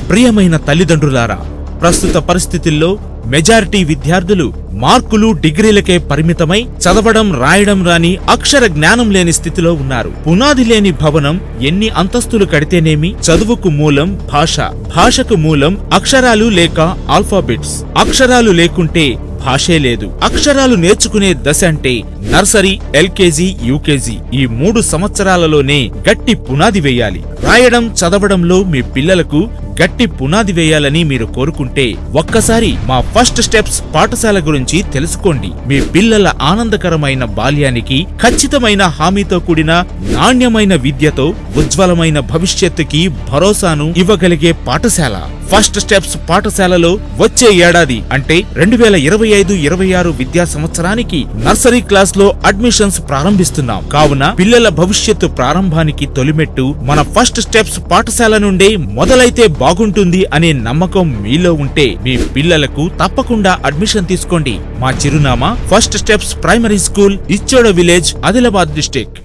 ప్రియమైన తల్లిదండ్రులారా, ప్రస్తుత పరిస్థితుల్లో మెజారిటీ విద్యార్థులు మార్కులు డిగ్రీలకే పరిమితమై చదవడం రాయడం రాని అక్షర జ్ఞానం లేని స్థితిలో ఉన్నారు. పునాది లేని భవనం ఎన్ని అంతస్తులు కడితేనేమి, చదువుకు మూలం భాష, భాషకు మూలం అక్షరాలు లేక ఆల్ఫాబెట్స్. అక్షరాలు లేకుంటే భాషే లేదు. అక్షరాలు నేర్చుకునే దశ అంటే నర్సరీ, ఎల్కేజీ, యూకేజీ ఈ 3 సంవత్సరాలలోనే గట్టి పునాది వేయాలి. రాయడం చదవడంలో మీ పిల్లలకు గట్టి పునాది వేయాలని మీరు కోరుకుంటే ఒక్కసారి మా ఫస్ట్ స్టెప్స్ పాఠశాల గురించి తెలుసుకోండి. మీ పిల్లల ఆనందకరమైన బాల్యానికి ఖచ్చితమైన హామీతో కూడిన నాణ్యమైన విద్యతో ఉజ్వలమైన భవిష్యత్తుకి భరోసాను ఇవ్వగలిగే పాఠశాల ఫస్ట్ స్టెప్స్ పాఠశాలలో వచ్చే ఏడాది అంటే 2025-26 విద్యా సంవత్సరానికి నర్సరీ క్లాస్ లో అడ్మిషన్స్ ప్రారంభిస్తున్నాం. కావున పిల్లల భవిష్యత్తు ప్రారంభానికి తొలిమెట్టు మన ఫస్ట్ స్టెప్స్ పాఠశాల నుండే మొదలైతే బాగుంటుంది అనే నమ్మకం మీలో ఉంటే మీ పిల్లలకు తప్పకుండా అడ్మిషన్ తీసుకోండి. మా చిరునామా first steps primary school, Ichoda village, Adilabad district.